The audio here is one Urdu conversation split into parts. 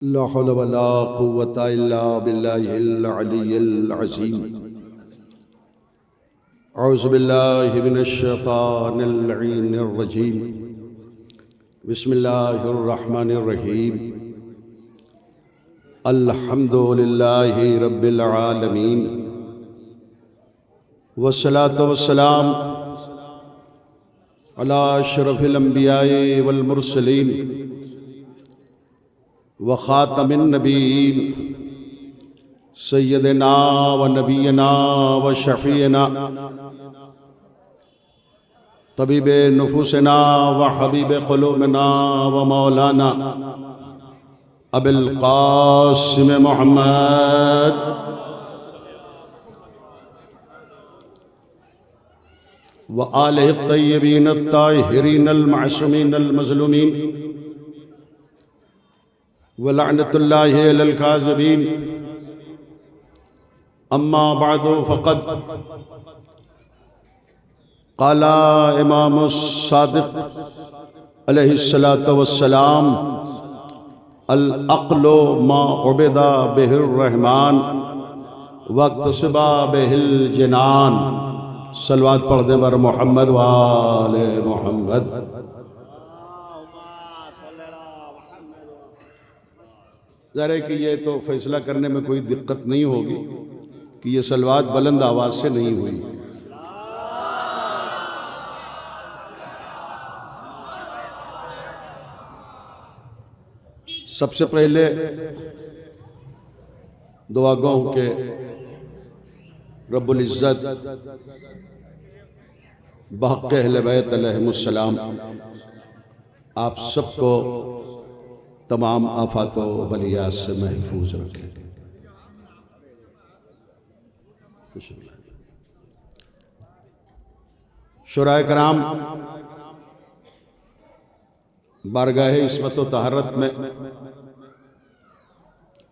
لا حول ولا قوة إلا بالله العلي العظيم. أعوذ بالله من الشيطان اللعين الرجيم. بسم الله الرحمن الرحيم. الحمد لله رب العالمين، والصلاة والسلام على أشرف الأنبياء والمرسلين وخاتم النبيين سيدنا ونبينا وشفيعنا طبيب نفوسنا وحبيب قلوبنا ومولانا أبي القاسم محمد وآله الطيبين الطاهرين المعصومين المظلومين ولعنة الله على الكاذبين. أما بعد فقد قال امام الصادق علیہ الصلاة والسلام: العقل ما عبد به الرحمن واکتسب به الجنان. صلوات پڑھ دیں بر محمد وآل محمد. ظاہر ہے کہ یہ تو فیصلہ کرنے میں کوئی دقت نہیں ہوگی کہ یہ صلوات بلند آواز سے نہیں ہوئی. سب سے پہلے دعا گو ہوں کہ رب العزت بحق اہل بیت علیہم السلام آپ سب کو تمام آفات و بلیات سے محفوظ رکھے. شورائے کرام بارگاہ عصمت و طہارت میں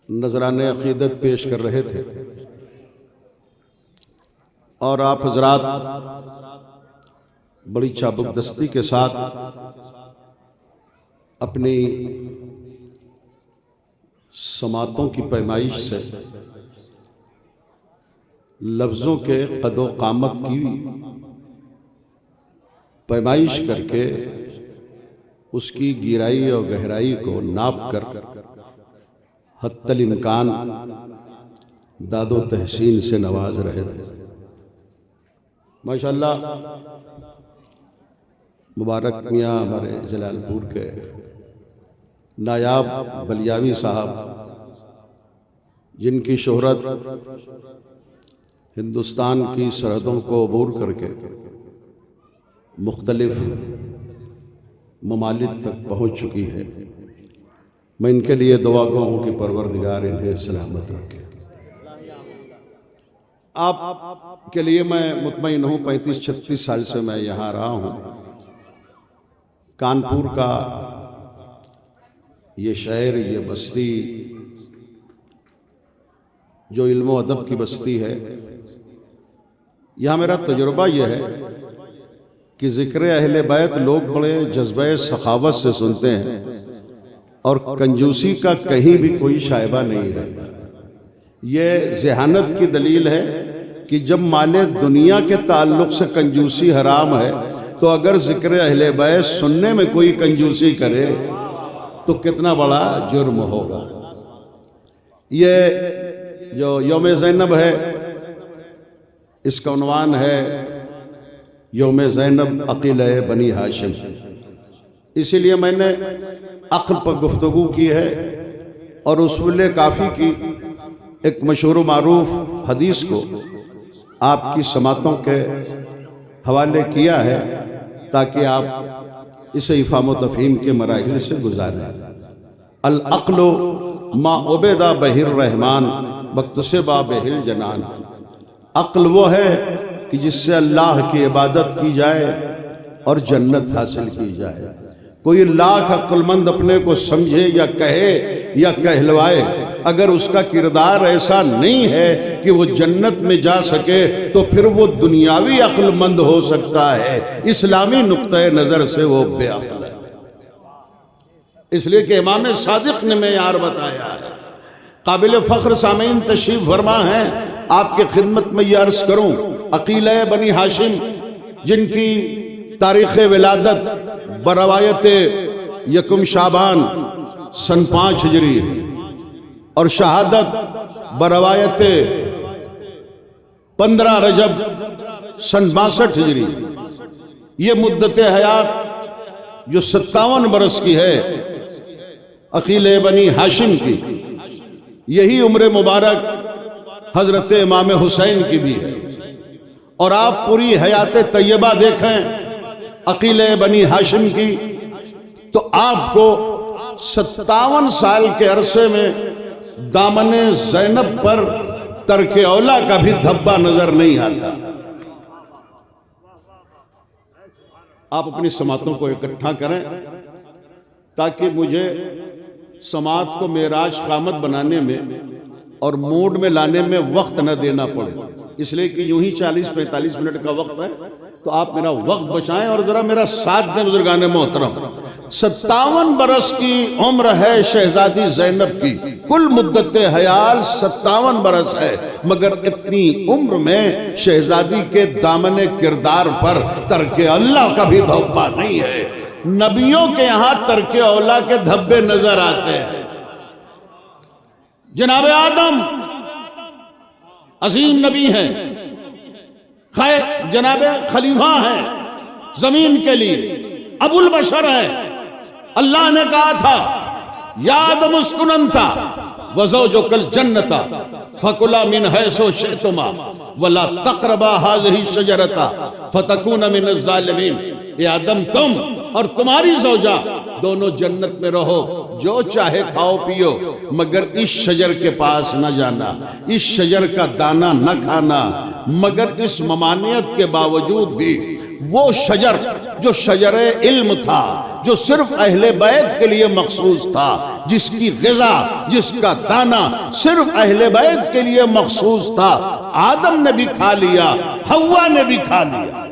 نذران عقیدت پیش کر رہے تھے، اور آپ حضرات بڑی چابک دستی کے ساتھ اپنی سماعتوں کی پیمائش سے لفظوں کے قد و قامت کی پیمائش کر کے اس کی گہرائی اور گہرائی کو ناپ کر حتی الامکان داد و تحسین سے نواز رہے تھے. ماشاءاللہ مبارک میاں ہمارے جلال پور کے نایاب بلیاوی صاحب، جن کی شہرت ہندوستان کی سرحدوں کو عبور کر کے مختلف ممالک تک پہنچ چکی ہے، میں ان کے لیے دعا گو ہوں کہ پروردگار انہیں سلامت رکھے. آپ کے لیے میں مطمئن ہوں 35-36 سال سے میں یہاں رہا ہوں. کانپور کا یہ شہر، یہ بستی جو علم و ادب کی بستی ہے، یہاں میرا تجربہ یہ ہے کہ ذکر اہل بیت لوگ بڑے جذبہ سخاوت سے سنتے ہیں، اور کنجوسی کا کہیں بھی کوئی شائبہ نہیں رہتا. یہ ذہانت کی دلیل ہے کہ جب مال دنیا کے تعلق سے کنجوسی حرام ہے، تو اگر ذکر اہل بیت سننے میں کوئی کنجوسی کرے تو کتنا بڑا جرم ہوگا. یہ جو یوم زینب ہے، اس کا عنوان ہے یوم زینب عقیلہ بنی ہاشم. اسی لیے میں نے عقل پر گفتگو کی ہے، اور اصول کافی کی ایک مشہور و معروف حدیث کو آپ کی سماعتوں کے حوالے کیا ہے تاکہ آپ اسے افہام و تفہیم کے مراحل سے گزاریں. العقل ما عبد به الرحمن واکتسب به الجنان. عقل وہ ہے کہ جس سے اللہ کی عبادت کی جائے اور جنت حاصل کی جائے. کوئی لاکھ عقل مند اپنے کو سمجھے یا کہے یا کہلوائے، اگر اس کا کردار ایسا نہیں ہے کہ وہ جنت میں جا سکے، تو پھر وہ دنیاوی عقل مند ہو سکتا ہے، اسلامی نقطہ نظر سے وہ بے عقل ہے. اس لیے کہ امام صادق نے معیار بتایا ہے۔ قابل فخر سامعین تشریف فرما ہیں، آپ کی خدمت میں یہ عرض کروں، عقیلہ بنی ہاشم جن کی تاریخ ولادت بروایت یکم شعبان سن 5 ہجری ہے اور شہادت بروایت 15 رجب سن 62 ہجری، یہ مدت حیات جو 57 برس کی ہے عقیلہ بنی ہاشم کی، یہی عمر مبارک حضرت امام حسین کی بھی ہے۔ اور آپ پوری حیات طیبہ دیکھیں عقیلہ بنی ہاشم کی تو آپ کو 57 سال کے عرصے میں دامن زینب پر ترک اولا کا بھی دھبا نظر نہیں آتا۔ آپ اپنی سماعتوں کو اکٹھا کریں تاکہ مجھے سماعت کو معراج قامت بنانے میں اور موڈ میں لانے میں وقت نہ دینا پڑے، اس لیے کہ یوں ہی 40-45 منٹ کا وقت ہے، تو آپ میرا وقت بچائیں اور ذرا میرا ساتھ دیں بزرگان محترم۔ 57 برس کی عمر ہے شہزادی زینب کی، کل مدت حیات 57 برس ہے، مگر اتنی عمر میں شہزادی کے دامن کردار پر ترک اللہ کا بھی دھبا نہیں ہے۔ نبیوں کے یہاں ترک اولا کے دھبے نظر آتے ہیں۔ جناب آدم عظیم نبی ہیں، جناب خلیفہ ہیں زمین کے لیے، ابو البشر ہیں۔ اللہ نے کہا تھا یا آدم اسکن انت وزوجک الجنۃ فکلا من حیث شئتما ولا تقربا هذه الشجرۃ فتکونا من الظالمین۔ اے آدم تم اور تمہاری زوجہ دونوں جنت میں رہو، جو چاہے کھاؤ پیو، مگر اس شجر کے پاس نہ جانا، اس شجر کا دانہ نہ کھانا۔ مگر اس ممانعت کے باوجود بھی وہ شجر جو شجر علم تھا، جو صرف اہل بیت کے لیے مخصوص تھا، جس کی غذا جس کا دانہ صرف اہل بیت کے لیے مخصوص تھا، آدم نے بھی کھا لیا، حوا نے بھی کھا لیا۔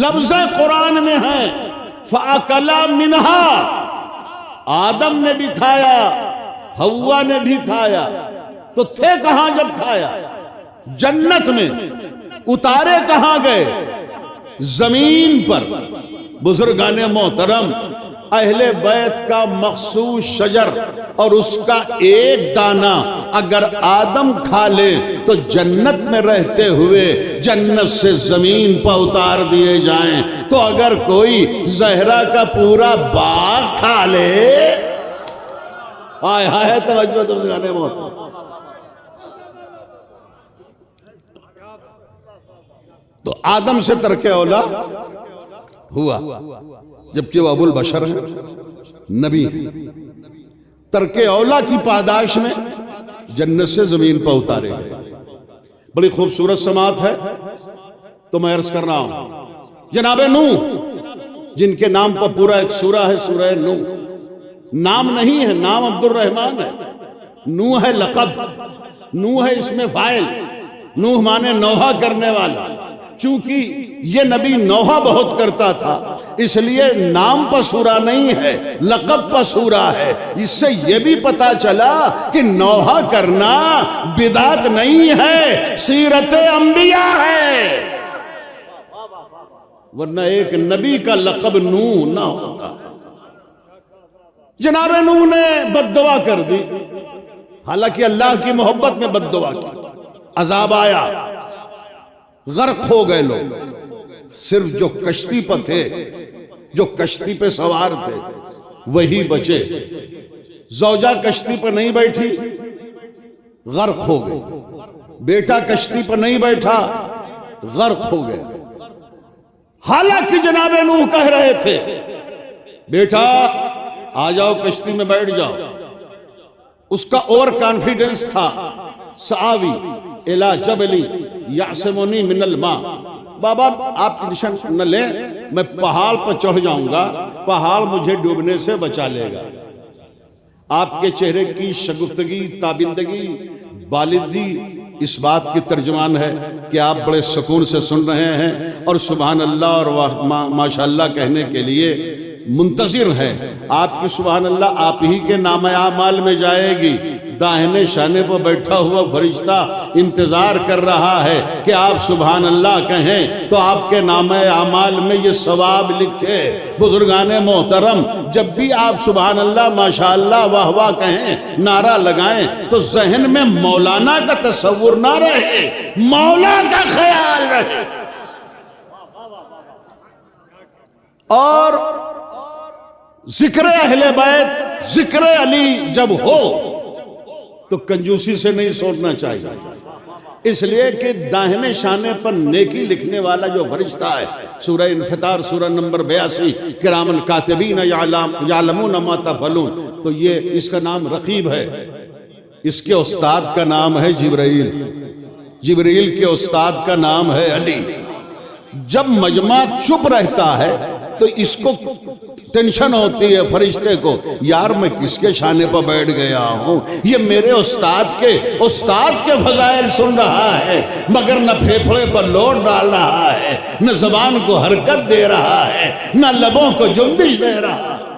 لفظ قرآن میں ہے فَأَكَلَا مِنْهَا، آدم نے بھی کھایا، حوا نے بھی کھایا، تو تھے کہاں جب کھایا؟ جنت میں۔ اتارے کہاں گئے؟ زمین پر۔ بزرگان محترم، اہل بیت کا مخصوص شجر اور اس کا ایک دانہ اگر آدم کھا لے تو جنت میں رہتے ہوئے جنت سے زمین پر اتار دیے جائیں، تو اگر کوئی زہرا کا پورا باغ کھا لے، آئے ہائے توجہ تم جانے محترم، تو آدم سے ترک اولا ہوا، جبکہ وہ ابو البشر ہے، نبی ہے۔ ترک اولا کی پاداش میں جنت سے زمین پر اتارے گئے۔ بڑی خوبصورت سماعت ہے، تو میں عرض کر رہا ہوں جناب نوح، جن کے نام پر پورا ایک سورہ ہے، سورہ نوح۔ نام نہیں ہے، نام عبد الرحمن ہے، نوح ہے لقب، نوح ہے اسم فاعل، نوح مانے نوحہ کرنے والا۔ چونکہ یہ نبی نوحہ بہت کرتا تھا، اس لیے نام پر سورہ نہیں ہے، لقب پر سورہ ہے۔ اس سے یہ بھی پتا چلا کہ نوحہ کرنا بدعت نہیں ہے، سیرت انبیاء ہے، ورنہ ایک نبی کا لقب نوح نہ ہوتا۔ جناب نوح نے بد دعا کر دی، حالانکہ اللہ کی محبت میں بد دعا کی۔ عذاب آیا، غرق ہو گئے لوگ، صرف جو کشتی پر تھے، جو کشتی پہ سوار تھے، وہی بچے۔ زوجہ کشتی پر نہیں بیٹھی، غرق ہو گئی۔ بیٹا کشتی پر نہیں بیٹھا، غرق ہو گیا۔ حالانکہ جناب نوح کہہ رہے تھے بیٹا آ جاؤ کشتی میں بیٹھ جاؤ، اس کا اور کانفیڈنس تھا۔ سآوی الی جبل یعصمنی من الماء، بابا آپ ٹینشن نہ لیں، میں پہاڑ پر چڑھ جاؤں گا، پہاڑ مجھے ڈوبنے سے بچا لے گا۔ آپ کے چہرے کی شگفتگی، تابندگی، بالدی اس بات کی ترجمان ہے کہ آپ بڑے سکون سے سن رہے ہیں، اور سبحان اللہ اور ماشاءاللہ کہنے کے لیے منتظر ہے آپ کی سبحان اللہ آپ ہی کے نام اعمال میں جائے گی. داہنے شانے پر بیٹھا ہوا فرشتہ انتظار کر رہا ہے کہ آپ سبحان اللہ کہیں تو آپ کے نام اعمال میں یہ ثواب لکھے. بزرگان محترم جب بھی آپ سبحان اللہ ماشاءاللہ واہ واہ کہیں نعرہ لگائیں تو ذہن میں مولانا کا تصور نہ رہے، مولا کا خیال رہے. اور ذکر اہل بیت ذکر علی جب ہو تو کنجوسی سے نہیں سوچنا چاہیے، اس لیے کہ داہنے شانے پر نیکی لکھنے والا جو فرشتہ ہے، سورہ انفطار سورہ نمبر 82 کرامن کاتبین یعلمون ما تفعلون، تو یہ اس کا نام رقیب ہے. اس کے استاد کا نام ہے جبرائیل، جبرائیل کے استاد کا نام ہے علی. جب مجمع چپ رہتا ہے تو اس کو ٹینشن ہوتی ہے فرشتے کو، یار میں کس کے شانے پر بیٹھ گیا ہوں، یہ میرے استاد کے فضائل سن رہا ہے مگر نہ پھیپھڑے پر لوٹ ڈال رہا ہے، نہ زبان کو حرکت دے رہا ہے، نہ لبوں کو جنبش دے رہا ہے.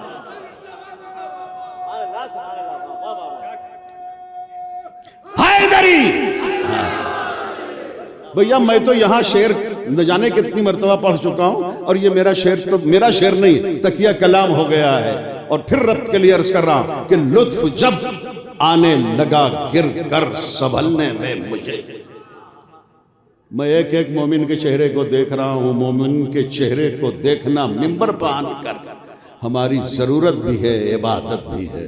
حیدری بھیا میں تو یہاں شعر نہ جانے کتنی مرتبہ پڑھ چکا ہوں، اور یہ میرا شعر نہیں تکیہ کلام ہو گیا ہے. اور پھر ربط کے لیے عرض کر رہا ہوں کہ لطف جب آنے لگا گر کر سنبھلنے میں مجھے. میں ایک ایک مومن کے چہرے کو دیکھ رہا ہوں. مومن کے چہرے کو دیکھنا منبر پر آن کر ہماری ضرورت بھی ہے، عبادت بھی ہے.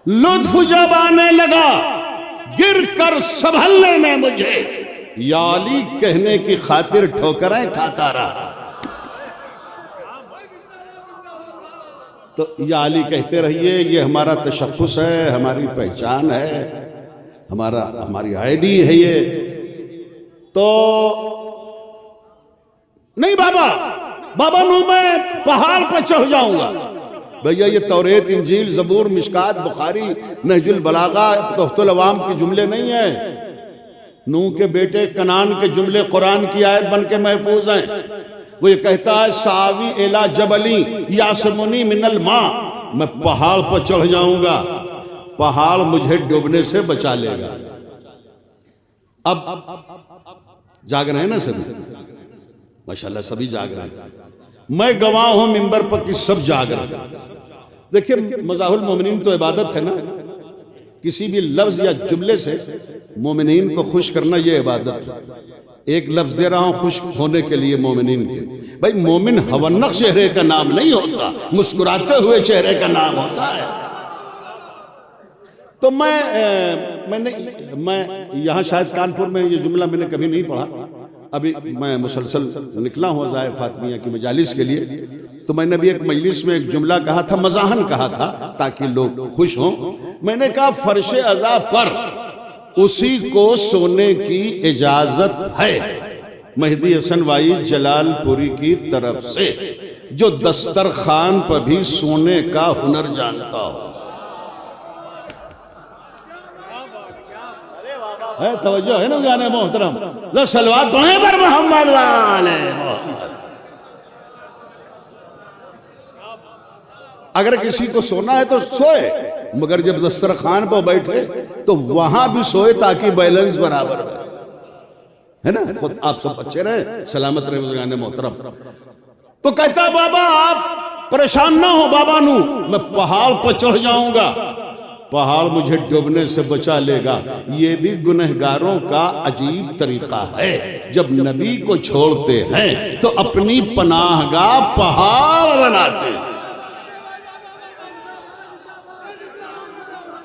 لطف جب آنے لگا گر کر سنبھلنے میں مجھے، یا علی کہنے کی خاطر ٹھوکریں کھاتا رہا. تو یا علی کہتے رہیے، یہ ہمارا تشخص ہے، ہماری پہچان ہے، ہماری آئی ڈی ہے. یہ تو نہیں بابا نو میں پہاڑ پر چڑھ جاؤں گا. بھیا یہ توریت انجیل زبور مشکات بخاری نہج البلاغہ تحفۃ العوام کے جملے نہیں ہیں. نوح کے بیٹے کنان کے جملے قرآن کی آیت بن کے محفوظ ہیں. وہ یہ کہتا ہے ساوی الی جبلی یعصمنی من الماء، میں پہاڑ پر چڑھ جاؤں گا، پہاڑ مجھے ڈوبنے سے بچا لے گا. اب جاگ رہے ہیں نا سبھی، ماشاءاللہ سبھی جاگ رہے ہیں. میں گواہ ہوں منبر پر کہ سب جاگ رہے ہیں. دیکھیں مزاح المومنین تو عبادت ہے نا، کسی بھی لفظ یا جملے سے مومنین کو خوش کرنا یہ عبادت ہے. ایک لفظ دے رہا ہوں خوش ہونے کے لیے مومنین کے. بھائی مومن ہونق چہرے کا نام نہیں ہوتا، مسکراتے ہوئے چہرے کا نام ہوتا ہے. تو میں یہاں شاید کانپور میں یہ جملہ میں نے کبھی نہیں پڑھا. ابھی میں مسلسل نکلا ہوں عزائے فاطمیہ کی مجالس کے لیے، تو میں نے بھی ایک مجلس میں ایک جملہ کہا تھا، مزاحن کہا تھا تاکہ لوگ خوش ہوں. میں نے کہا فرش عزا پر اسی کو سونے کی اجازت ہے مہدی حسن وائی جلال پوری کی طرف سے، جو دسترخوان پر بھی سونے کا ہنر جانتا ہو. توجہ ہے نا جانے محترم، صلوات پڑھیں پر محمد والے محمد. اگر کسی کو سونا ہے تو سوئے، مگر جب دسترخوان پر بیٹھے تو وہاں بھی سوئے تاکہ بیلنس برابر ہے نا. خود آپ سب اچھے رہے، سلامت رہے بزرگان محترم. تو کہتا بابا آپ پریشان نہ ہو، بابا نو میں پہاڑ پر چڑھ جاؤں گا، پہاڑ مجھے ڈوبنے سے بچا لے گا. یہ بھی گنہگاروں کا عجیب طریقہ ہے، جب نبی کو چھوڑتے ہیں تو اپنی پناہ گاہ پہاڑ بناتے ہیں.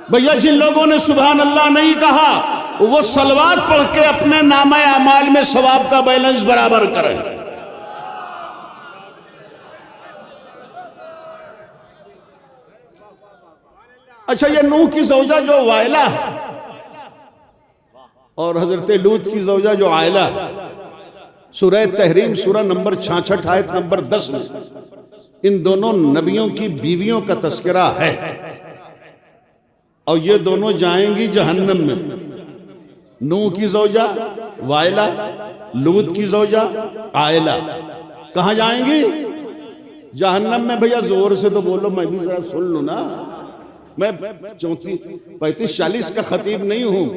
بھیا جن لوگوں نے سبحان اللہ نہیں کہا وہ صلوات پڑھ کے اپنے نامہ اعمال میں ثواب کا بیلنس برابر کریں. اچھا یہ نوح کی زوجہ جو وائلہ ہے اور حضرت لوط کی زوجہ جو عائلہ ہے، سورہ تحریم سورہ نمبر 66 آیت نمبر 10 میں ان دونوں نبیوں کی بیویوں کا تذکرہ ہے، اور یہ دونوں جائیں گی جہنم میں. نوح کی زوجہ وائلہ، لوط کی زوجہ عائلہ کہاں جائیں گی؟ جہنم میں بھیا زور سے تو بولو، میں بھی ذرا سن لوں نا، میں 35-40 کا خطیب نہیں ہوں،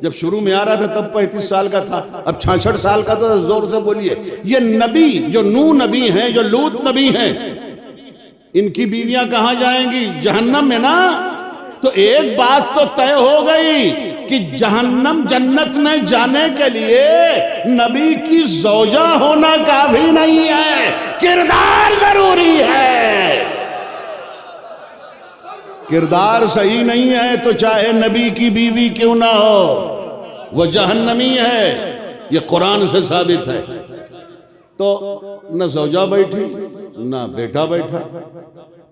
جب شروع میں آ رہا تھا تب 35 سال کا تھا، اب 66 سال کا، تو زور سے بولیے۔ یہ نبی جو نوح نبی ہیں، جو لوط نبی ہیں، ان کی بیویاں کہاں جائیں گی؟ جہنم میں نا۔ تو ایک بات تو طے ہو گئی کہ جہنم جنت میں جانے کے لیے نبی کی زوجہ ہونا کافی نہیں ہے، کردار ضروری ہے۔ کردار صحیح نہیں ہے تو چاہے نبی کی بیوی کیوں نہ ہو وہ جہنمی ہے، یہ قرآن سے ثابت ہے۔ تو نہ زوجہ بیٹھی نہ بیٹا بیٹھا،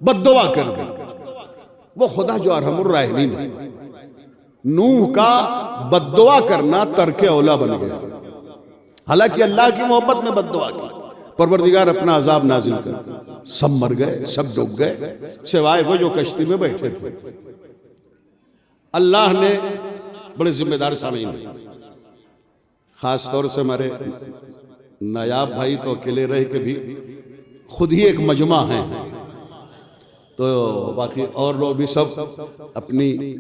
بد دعا کر دی۔ وہ خدا جو ارحم الراحمین ہے، نوح کا بد دعا کرنا ترک اولا بن گیا، حالانکہ اللہ کی محبت میں بد دعا کی، پروردگار اپنا عذاب نازل کر، سب مر گئے، سب ڈوب گئے، سوائے وہ جو کشتی میں بیٹھے تھے۔ اللہ نے بڑے ذمہ دار سامعین ہیں، خاص طور سے ہمارے نایاب بھائی تو اکیلے رہ کے بھی خود ہی ایک مجمع ہیں، تو باقی اور لوگ بھی سب اپنی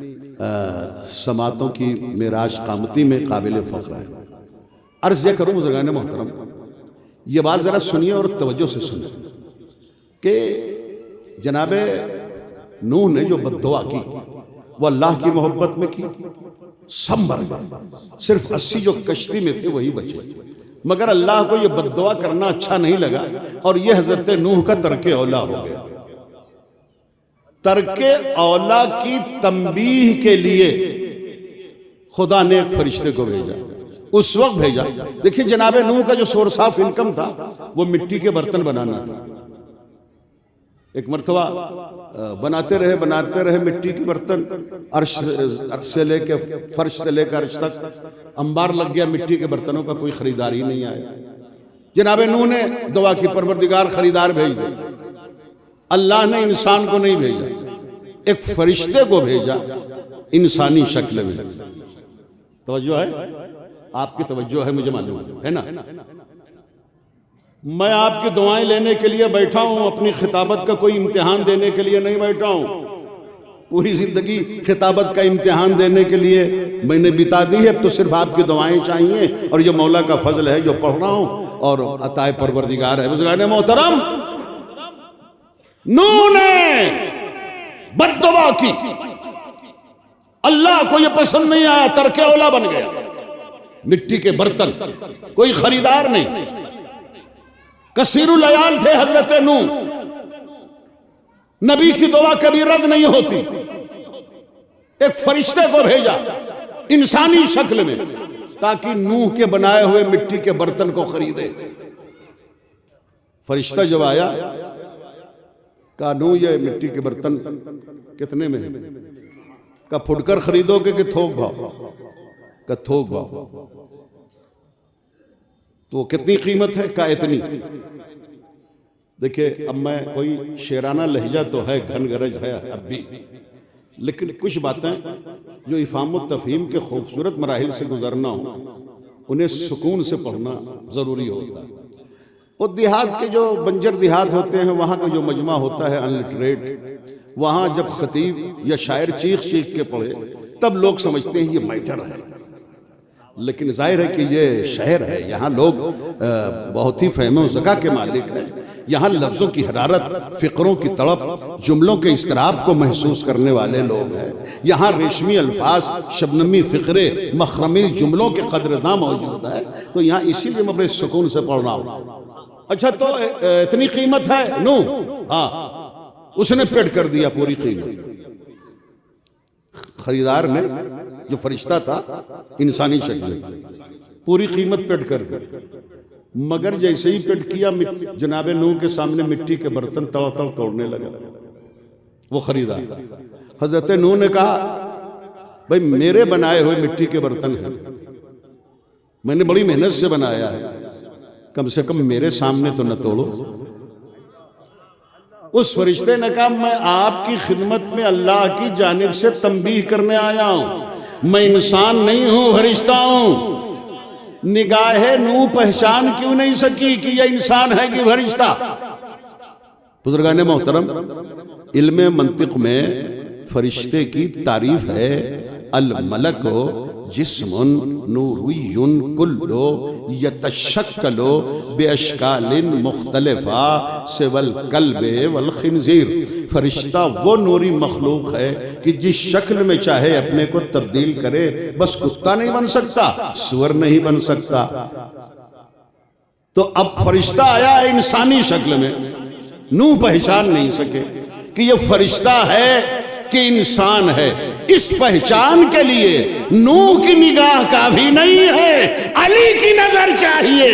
سماعتوں کی معراج قامتی میں قابل فخر ہیں۔ عرض یہ کروں بزرگان محترم، یہ بات ذرا سنیے اور توجہ سے سنیے کہ جناب نوح نے جو بد دعا کی وہ اللہ کی محبت میں کی، سب مر گئے، صرف 80 جو کشتی میں تھے وہی بچے، مگر اللہ کو یہ بد دعا کرنا اچھا نہیں لگا، اور یہ حضرت نوح کا ترک اولا ہو گیا۔ ترک اولا کی تنبیہ کے لیے خدا نے ایک فرشتے کو بھیجا، اس وقت بھیجا۔ دیکھیں جناب نوح کا جو سورس آف انکم تھا وہ مٹی کے برتن بنانا تھا۔ ایک مرتبہ بناتے رہے مٹی کے برتن، عرش سے لے کے فرش سے لے کر عرش تک انبار لگ گیا، مٹی کے برتنوں کا کوئی خریدار ہی نہیں آیا۔ جناب نوح نے دعا کی پروردگار خریدار بھیج دے۔ اللہ نے انسان کو نہیں بھیجا، ایک فرشتے کو بھیجا انسانی شکل میں۔ توجہ ہے؟ آپ کی توجہ ہے، مجھے معلوم ہے نا۔ میں آپ کی دعائیں لینے کے لیے بیٹھا ہوں، اپنی خطابت کا کوئی امتحان دینے کے لیے نہیں بیٹھا ہوں۔ پوری زندگی خطابت کا امتحان دینے کے لیے میں نے بتا دی ہے، اب تو صرف آپ کی دعائیں چاہیے، اور یہ مولا کا فضل ہے جو پڑھ رہا ہوں، اور عطائے پروردگار ہے۔ بزرگان محترم، نوح نے بد دعا کی، اللہ کو یہ پسند نہیں آیا، ترک اولا بن گیا۔ مٹی کے برتن، کوئی خریدار نہیں، کثیر العیال تھے حضرت نوح، نبی کی دعا کبھی رد نہیں ہوتی۔ ایک فرشتے کو بھیجا انسانی شکل میں تاکہ نوح کے بنائے ہوئے مٹی کے برتن کو خریدے۔ فرشتہ جب آیا کہا نوح یہ مٹی کے برتن کتنے میں ہیں؟ کہا پھٹ کر خریدو گے کہ تھوک بھاؤ؟ کہا تھوک بھاؤ۔ تو کتنی قیمت ہے؟ کہا اتنی۔ دیکھیں اب میں کوئی شیرانہ لہجہ تو ہے، گھن گرج ہے اب بھی، لیکن کچھ باتیں جو افہام و تفہیم کے خوبصورت مراحل سے گزرنا ہو انہیں سکون سے پڑھنا ضروری ہوتا ہے۔ وہ دیہات کے جو بنجر دیہات ہوتے ہیں، وہاں کا جو مجمع ہوتا ہے انلٹریٹ، وہاں جب خطیب یا شاعر چیخ چیخ کے پڑھے تب لوگ سمجھتے ہیں یہ میٹر ہے، لیکن ظاہر ہے کہ یہ شہر ہے، یہاں لوگ بہت ہی فہم و ذکا کے مالک ہیں، یہاں لفظوں کی حرارت، فقروں کی تڑپ، جملوں کے اضطراب کو محسوس کرنے والے لوگ ہیں، یہاں ریشمی الفاظ، شبنمی فقرے، مخرمی جملوں کے قدرداں موجود ہے، تو یہاں اسی لیے میں بڑے سکون سے پڑھ رہا ہوں۔ اچھا تو اتنی قیمت ہے نوح؟ ہاں، اس نے پیڈ کر دیا پوری قیمت۔ خریدار نے جو فرشتہ تھا انسانی شکل میں پوری قیمت پیڈ کر دی، مگر جیسے ہی پیڈ کیا جناب نوح کے سامنے مٹی کے برتن تڑ تڑ توڑنے لگا وہ خریدار۔ حضرت نوح نے کہا بھائی میرے بنائے ہوئے مٹی کے برتن ہیں، میں نے بڑی محنت سے بنایا ہے، کم سے کم میرے سامنے تو نہ توڑو۔ اس فرشتے نے کہا میں آپ کی خدمت میں اللہ کی جانب سے تنبیہ کرنے آیا ہوں، میں انسان نہیں ہوں، فرشتہ ہوں۔ نگاہ نوح پہچان کیوں نہیں سکی کہ یہ انسان ہے کہ فرشتہ؟ بزرگان محترم، علم منطق میں فرشتے کی تعریف ہے الملک جسم نوری کلو یتشکلو باشکال مختلفہ سوى الکلب والخنزیر۔ فرشتہ وہ نوری مخلوق ہے کہ جس شکل میں چاہے اپنے کو تبدیل کرے، بس کتا نہیں بن سکتا، سور نہیں بن سکتا۔ تو اب فرشتہ آیا ہے انسانی شکل میں، نوح پہچان نہیں سکے کہ یہ فرشتہ ہے کہ انسان ہے۔ اس پہچان کے لیے نوح کی نگاہ کافی نہیں ہے، علی کی نظر چاہیے۔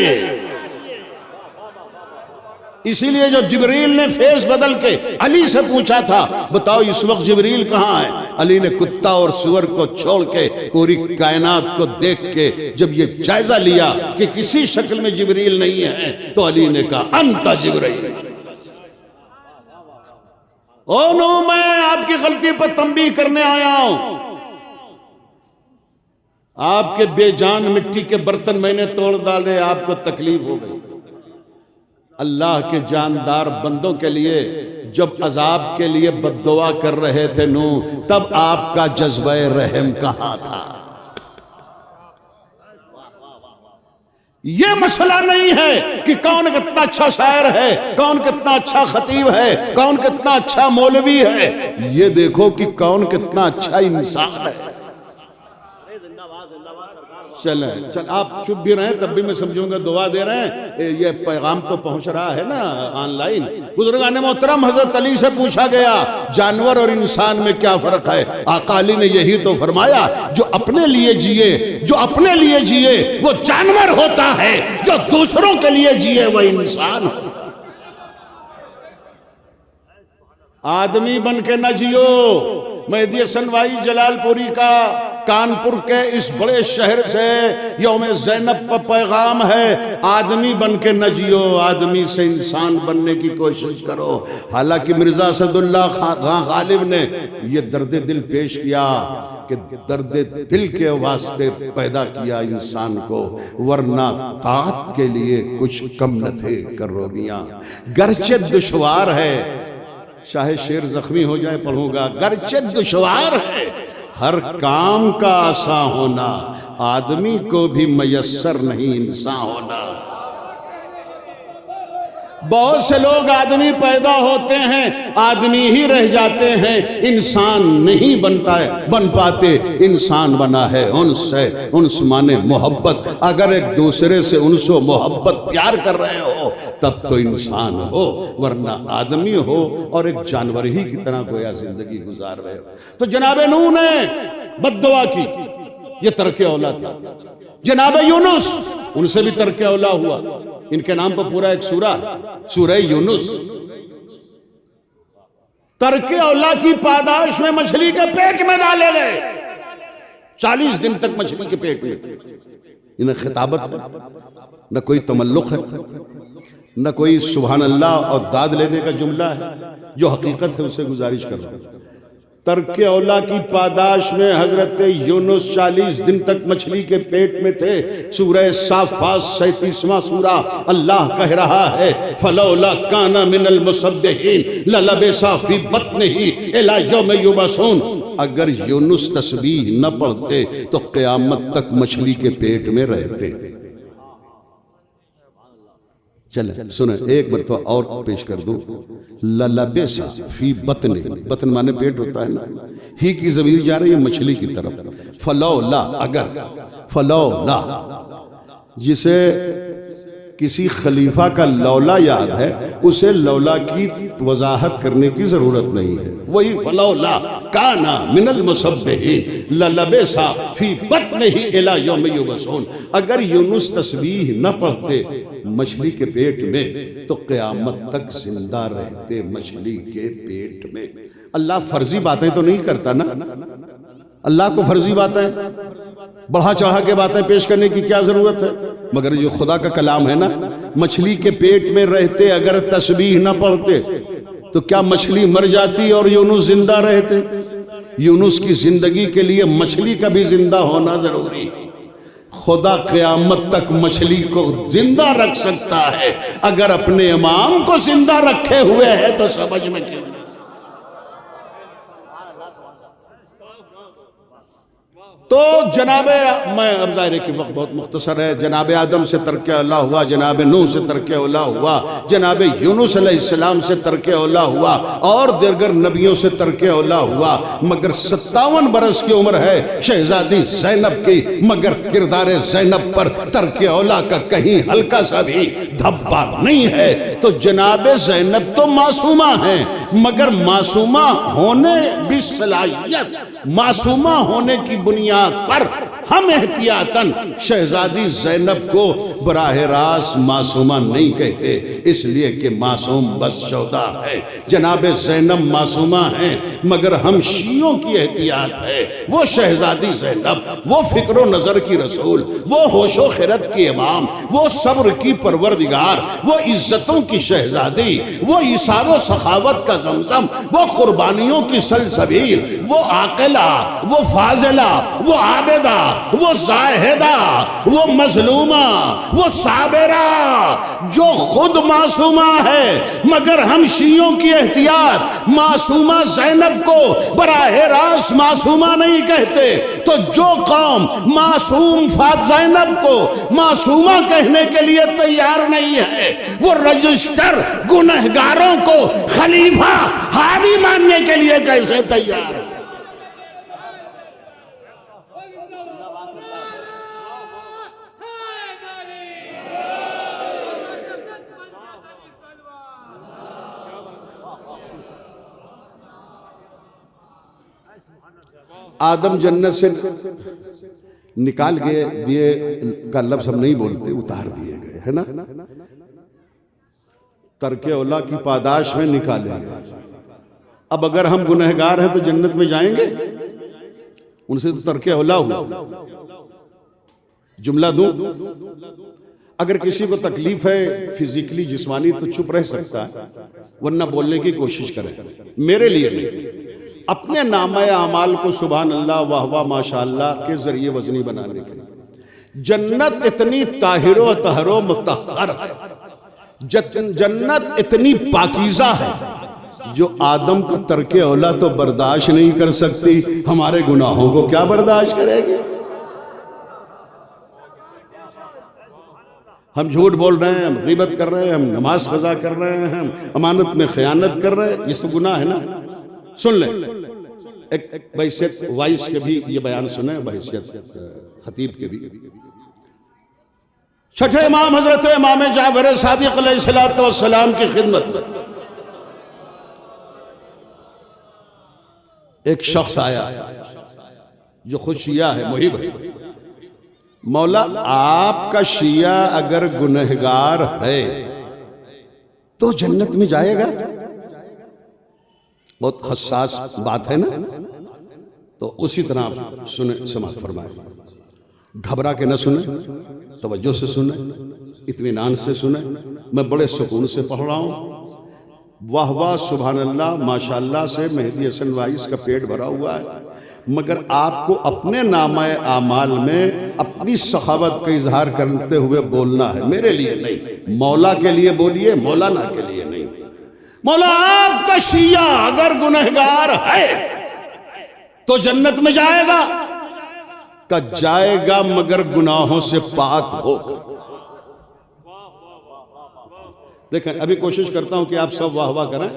اسی لیے جو جبریل نے فیس بدل کے علی سے پوچھا تھا، بتاؤ اس وقت جبریل کہاں ہے؟ علی نے کتا اور سور کو چھوڑ کے پوری کائنات کو دیکھ کے جب یہ جائزہ لیا کہ کسی شکل میں جبریل نہیں ہے، تو علی نے کہا انت جبریل۔ او نو، میں آپ کی غلطی پر تنبیہ کرنے آیا ہوں۔ آپ کے بے جان مٹی کے برتن میں نے توڑ ڈالے، آپ کو تکلیف ہو گئی۔ اللہ کے جاندار بندوں کے لیے جب عذاب کے لیے بد دعا کر رہے تھے نوح، تب آپ کا جذبہ رحم کہاں تھا؟ یہ مسئلہ نہیں ہے کہ کون کتنا اچھا شاعر ہے، کون کتنا اچھا خطیب ہے، کون کتنا اچھا مولوی ہے۔ یہ دیکھو کہ کون کتنا اچھا انسان ہے۔ چل آپ چپ بھی رہیں تب بھی میں سمجھوں گا دعا دے رہے ہیں، یہ پیغام تو پہنچ رہا ہے نا آن لائن۔ بزرگان محترم، حضرت علی سے پوچھا گیا جانور اور انسان میں کیا فرق ہے؟ آقا علی نے یہی تو فرمایا، جو اپنے لیے جیے، جو اپنے لیے جیے وہ جانور ہوتا ہے، جو دوسروں کے لیے جیے وہ انسان ہو۔ آدمی بن کے نہ جیو۔ مہدی حسن بھائی جلال پوری کا کانپور کے اس بڑے شہر سے یوم زینب پر پیغام ہے، آدمی بن کے نہ جیو، آدمی سے انسان بننے کی کوشش کرو۔ حالانکہ مرزا اسد اللہ خان غالب نے یہ درد دل پیش کیا کہ درد دل کے واسطے پیدا کیا انسان کو، ورنہ طاعت کے لیے کچھ کم نہ تھے کروبیاں۔ گرچہ دشوار ہے، چاہے شعر زخمی ہو جائے پڑھوں گا، گرچہ دشوار ہے ہر کام کا آساں ہونا، آدمی کو بھی میسر نہیں انسان ہونا۔ بہت سے لوگ آدمی پیدا ہوتے ہیں، آدمی ہی رہ جاتے ہیں، انسان نہیں بن پاتے۔ انسان بنا ہے انس ہے، انس مانے محبت۔ اگر ایک دوسرے سے انس و محبت پیار کر رہے ہو تب تو انسان ہو، ورنہ آدمی ہو اور ایک جانور ہی کی طرح گویا زندگی گزار رہے ہو۔ تو جناب نوح نے بد دعا کی، یہ ترک اولا تھا۔ جناب یونس، ان سے بھی ترک اولا ہوا۔ ان کے نام پر پورا ایک سورہ، سورہ یونس۔ ترک اولا کی پاداش میں مچھلی کے پیٹ میں ڈالے گئے، 40 دن تک مچھلی کے پیٹ میں تھے۔ انہیں خطابت ہے، نہ کوئی تملق ہے، نہ کوئی سبحان اللہ اور داد لینے کا جملہ ہے، جو حقیقت ہے اسے گزارش کر رہا ہوں۔ ترک اولا کی پاداش میں حضرت یونس 40 دن تک مچھلی کے پیٹ میں تھے۔ سورہ صافات 37واں سورہ، اللہ کہہ رہا ہے فلولا کان من المسبحین للبث فی بطنہ الی یوم یبعثون۔ اگر یونس تسبیح نہ پڑھتے تو قیامت تک مچھلی کے پیٹ میں رہتے۔ چلیں سنیں ایک مرتبہ اور پیش کر دوں۔ للبث فی بطن، بطن مانے پیٹ ہوتا ہے نا، ہی کی ضمیر جا رہی ہے مچھلی کی طرف۔ فلولا، اگر، فلولا جسے کسی خلیفہ کا لولا یاد ہے، اسے لولا کی وضاحت کرنے کی ضرورت نہیں ہے۔ وہی فلولا کان من المسبحین للبث فی بطنہ الی یوم یبعثون۔ اگر یونس تسبیح نہ پڑھتے مچھلی کے پیٹ میں تو قیامت تک زندہ رہتے مچھلی کے پیٹ میں۔ اللہ فرضی باتیں تو نہیں کرتا نا، اللہ کو فرضی باتیں بڑھا چڑھا کے باتیں پیش کرنے کی کیا ضرورت ہے؟ مگر جو خدا کا کلام ہے نا، مچھلی کے پیٹ میں رہتے اگر تسبیح نہ پڑھتے تو کیا مچھلی مر جاتی اور یونس زندہ رہتے؟ یونس کی زندگی کے لیے مچھلی کا بھی زندہ ہونا ضروری۔ خدا قیامت تک مچھلی کو زندہ رکھ سکتا ہے، اگر اپنے امام کو زندہ رکھے ہوئے ہے تو سمجھ میں کیوں؟ تو جناب، میں اب ظاہر ہے کہ وقت بہت مختصر ہے، جناب آدم سے ترک اولیٰ ہوا، جناب نوح سے ترک اولیٰ ہوا، جناب یونس علیہ السلام سے ترک اولیٰ ہوا، اور دیگر نبیوں سے ترک اولیٰ ہوا، مگر 57 برس کی عمر ہے شہزادی زینب کی، مگر کردار زینب پر ترک اولیٰ کا کہیں ہلکا سا بھی دھبا نہیں ہے۔ تو جناب زینب تو معصومہ ہیں، مگر معصومہ ہونے بھی صلاحیت، معصومہ ہونے کی بنیاد پر ہم احتیاطاً شہزادی زینب کو براہ راست معصومہ نہیں کہتے، اس لیے کہ معصوم بس شہدا ہے، جناب زینب معصومہ ہیں، مگر ہم شیعوں کی احتیاط ہے وہ شہزادی زینب، وہ فکر و نظر کی رسول، وہ ہوش و خرد کی امام، وہ صبر کی پروردگار، وہ عزتوں کی شہزادی، وہ ایثار و سخاوت کا زمزم، وہ قربانیوں کی سلسبیل، وہ عاقلہ، وہ فاضلہ، وہ عابدہ، وہ زاہدہ، وہ مظلومہ، وہ صابرہ، جو خود معصومہ ہے، مگر ہم شیعوں کی احتیاط معصومہ زینب کو براہ راست معصومہ نہیں کہتے۔ تو جو قوم معصوم زینب کو معصومہ کہنے کے لیے تیار نہیں ہے، وہ رجسٹر گنہگاروں کو خلیفہ ہادی ماننے کے لیے کیسے تیار ہے؟ آدم جنت سے نکال گئے، دیے کا لفظ ہم نہیں بولتے، اتار دیے گئے، ہے نا؟ ترک اولیٰ کی پاداش میں نکالے گئے۔ اب اگر ہم گنہگار ہیں تو جنت میں جائیں گے؟ ان سے تو ترک اولیٰ ہوا۔ جملہ دوں، اگر کسی کو تکلیف ہے فزیکلی جسمانی تو چپ رہ سکتا ہے، ورنہ بولنے کی کوشش کریں، میرے لیے نہیں، اپنے نامہ اعمال کو سبحان اللہ واہ واہ ماشاءاللہ کے ذریعے وزنی بنانے کے لیے۔ جنت اتنی طاہر و طہر و مطہر ہے، جنت اتنی پاکیزہ ہے، جو آدم کا ترک اولیٰ تو برداشت نہیں کر سکتی، ہمارے گناہوں کو کیا برداشت کرے گی؟ ہم جھوٹ بول رہے ہیں، ہم غیبت کر رہے ہیں، ہم نماز قضا کر رہے ہیں، ہم امانت میں خیانت کر رہے ہیں، یہ سب گناہ ہے نا؟ سن لیں، ایک بحیثیت وائس کے بھی یہ بیان سنیں، بحیثیت خطیب کے بھی۔ چھٹے امام حضرت امام جعفر صادق علیہ السلام کی خدمت میں ایک شخص آیا جو خود شیعہ ہے، محب ہے۔ مولا آپ کا شیعہ اگر گنہگار ہے تو جنت میں جائے گا؟ بہت حساس بات ہے نا؟ تو اسی طرح سنیں، سماعت فرمائیں، گھبرا کے نہ سنیں، توجہ سے سنیں، اطمینان سے سنیں، میں بڑے سکون سے پڑھ رہا ہوں، واہ واہ سبحان اللہ ماشاءاللہ سے مہدی حسن وائس کا پیٹ بھرا ہوا ہے، مگر آپ کو اپنے نامہ اعمال میں اپنی سخاوت کا اظہار کرتے ہوئے بولنا ہے، میرے لیے نہیں، مولا کے لیے بولیے، مولانا کے لیے نہیں۔ مولا آپ کا شیعہ اگر گنہگار ہے تو جنت میں جائے گا؟ کہ جائے گا مگر گناہوں سے پاک ہوگا۔ دیکھیں ابھی کوشش کرتا ہوں کہ آپ سب واہ واہ کریں،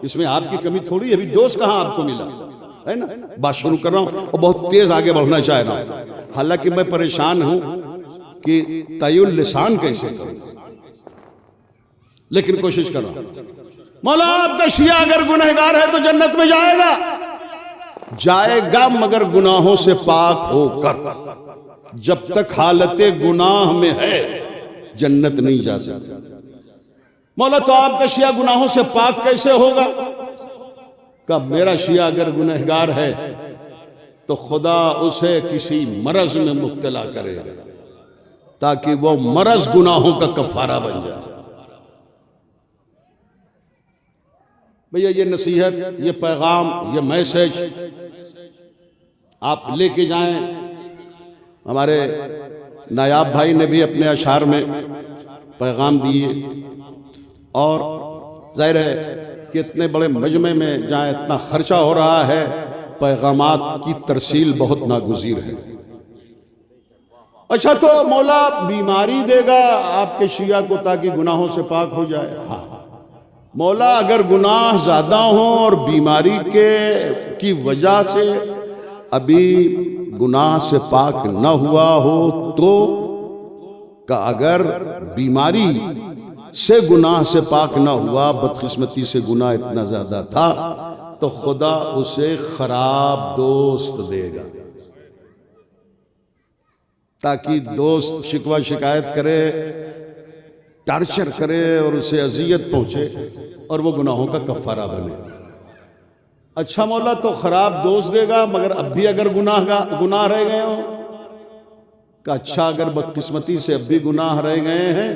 اس میں آپ کی کمی تھوڑی، ابھی ڈوز کہاں آپ کو ملا ہے نا؟ بات شروع کر رہا ہوں اور بہت تیز آگے بڑھنا چاہ رہا ہوں، حالانکہ میں پریشان ہوں کہ طی اللسان کیسے کروں، لیکن کوشش کر رہا ہوں۔ مولا آپ کا شیعہ اگر گنہگار ہے تو جنت میں جائے گا؟ جائے گا مگر گناہوں سے پاک ہو کر، جب تک حالت گناہ میں ہے جنت نہیں جا سکتا۔ مولا تو آپ کا شیعہ گناہوں سے پاک کیسے ہوگا؟ کہ میرا شیعہ اگر گنہگار ہے تو خدا اسے کسی مرض میں مبتلا کرے گا تاکہ وہ مرض گناہوں کا کفارہ بن جائے۔ بھئیہ یہ نصیحت، یہ پیغام، یہ میسج آپ لے کے جائیں، ہمارے نایاب بھائی نے بھی اپنے اشعار میں پیغام دیے، اور ظاہر ہے کہ اتنے بڑے مجمع میں جہاں اتنا خرچہ ہو رہا ہے، پیغامات کی ترسیل بہت ناگزیر ہے۔ اچھا، تو مولا بیماری دے گا آپ کے شیعہ کو تاکہ گناہوں سے پاک ہو جائے؟ ہاں، مولا اگر گناہ زیادہ ہوں اور بیماری کی وجہ سے ابھی گناہ سے پاک نہ ہوا ہو تو، کہ اگر بیماری سے گناہ سے پاک نہ ہوا، بدقسمتی سے گناہ اتنا زیادہ تھا، تو خدا اسے خراب دوست دے گا، تاکہ دوست شکوہ شکایت کرے، ٹارچر کرے اور اسے اذیت پہنچے اور وہ گناہوں کا کفارہ بنے۔ اچھا مولا، تو خراب دوست دے گا مگر اب بھی اگر گناہ رہ گئے ہوں؟ کہ اچھا، اگر بدقسمتی سے اب بھی گناہ رہ گئے ہیں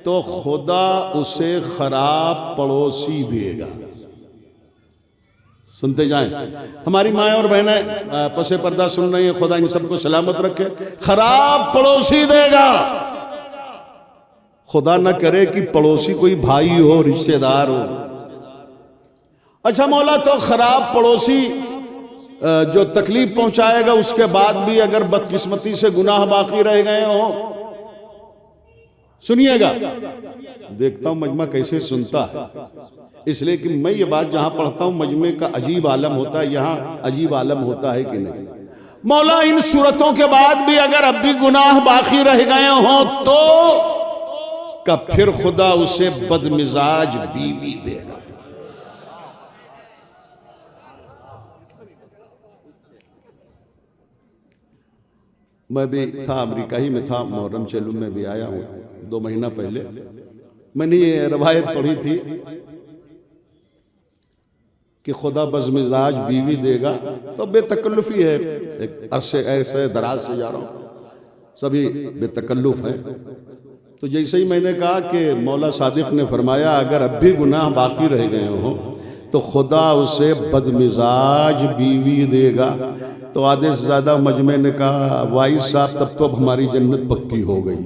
تو خدا اسے خراب پڑوسی دے گا۔ سنتے جائیں، ہماری مائیں اور بہنیں پس پردہ سن رہی ہیں، خدا ان سب کو سلامت رکھے۔ خراب پڑوسی دے گا، خدا نہ کرے کہ پڑوسی کوئی بھائی ہو، رشتہ دار ہو۔ اچھا مولا، تو خراب پڑوسی جو تکلیف پہنچائے گا، اس کے بعد بھی اگر بدقسمتی سے گناہ باقی رہ گئے ہوں؟ سنیے گا، دیکھتا ہوں مجمع کیسے سنتا ہے، اس لیے کہ میں یہ بات جہاں پڑھتا ہوں مجمع کا عجیب عالم ہوتا ہے، یہاں عجیب عالم ہوتا ہے کہ نہیں۔ مولا ان صورتوں کے بعد بھی اگر اب بھی گناہ باقی رہ گئے ہوں تو، کہ پھر خدا اسے بدمزاج بیوی دے گا۔ میں بھی تھا، امریکہ ہی میں تھا، محرم چلو میں بھی آیا ہوں 2 مہینہ پہلے۔ میں نے یہ روایت پڑھی تھی کہ خدا بزمزاج بیوی دے گا، تو بے تکلفی ہے، ایک عرصے ایسے دراز سے جا رہا ہوں، سبھی بے تکلف ہیں۔ تو جیسے ہی میں نے کہا کہ مولا صادق نے فرمایا اگر اب بھی گناہ باقی رہ گئے ہوں تو خدا اسے بدمزاج بیوی دے گا، تو آدھے سے زیادہ مجمع نے کہا وائی صاحب تب تو اب ہماری جنت پکی ہو گئی۔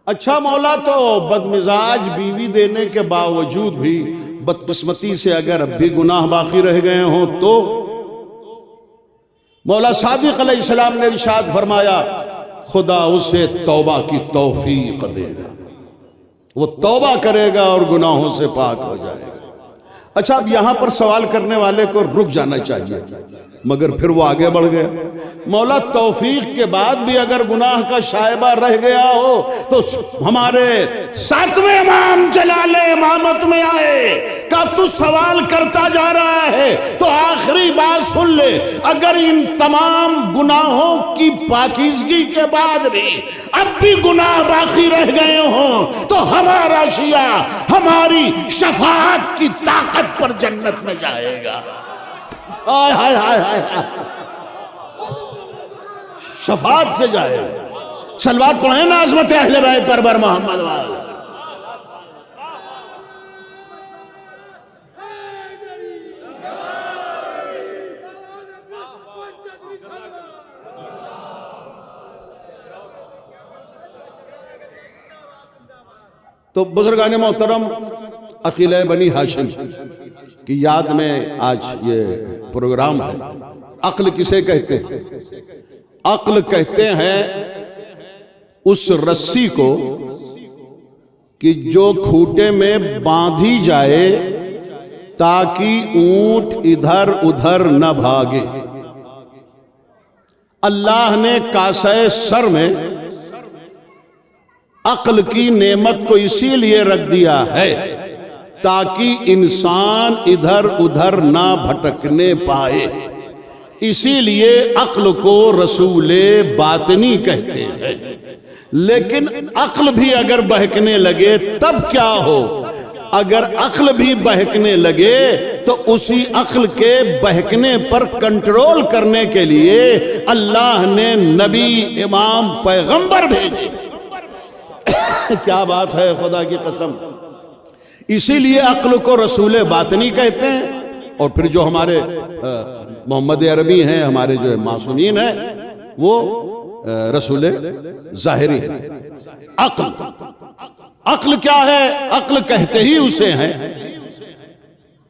اچھا مولا، تو بدمزاج بیوی دینے کے باوجود بھی بدقسمتی سے اگر اب بھی گناہ باقی رہ گئے ہوں تو، مولا صادق علیہ السلام نے ارشاد فرمایا خدا اسے توبہ کی توفیق دے گا، وہ توبہ کرے گا اور گناہوں سے پاک ہو جائے گا۔ اچھا، اب یہاں پر سوال کرنے والے کو رک جانا چاہیے، مگر پھر وہ آگے بڑھ گیا۔ مولا توفیق کے بعد بھی اگر گناہ کا شائبہ رہ گیا ہو تو ہمارے 7ویں امام جلال امامت میں آئے، کہ تو سوال کرتا جا رہا ہے تو آخری بات سن لے، اگر ان تمام گناہوں کی پاکیزگی کے بعد بھی اب بھی گناہ باقی رہ گئے ہوں تو ہمارا شیعہ ہماری شفاعت کی طاقت پر جنت میں جائے گا۔ آئے ہائے ہائے ہائے، شفاعت سے جائے گا۔ صلوات پڑھیں نا عظمت اہل بیت پر بر محمد والے۔ تو بزرگان محترم، عقیلہ بنی ہاشم کی یاد میں آج یہ پروگرام ہے۔ عقل کسے کہتے ہیں؟ عقل کہتے ہیں اس رسی کو کہ جو کھوٹے میں باندھی جائے تاکہ اونٹ ادھر ادھر نہ بھاگے۔ اللہ نے کاسہ سر میں عقل کی نعمت کو اسی لیے رکھ دیا ہے تاکہ انسان ادھر ادھر نہ بھٹکنے پائے، اسی لیے عقل کو رسول باطنی کہتے ہیں۔ لیکن عقل بھی اگر بہکنے لگے تب کیا ہو؟ اگر عقل بھی بہکنے لگے تو اسی عقل کے بہکنے پر کنٹرول کرنے کے لیے اللہ نے نبی، امام، پیغمبر بھیجے۔ کیا بات ہے، خدا کی قسم! اسی لیے عقل کو رسول باطنی کہتے ہیں اور پھر جو ہمارے محمد عربی ہیں، ہمارے جو معصومین ہیں، وہ رسول ظاہری ہیں۔ عقل کیا ہے؟ عقل کہتے ہی اسے ہیں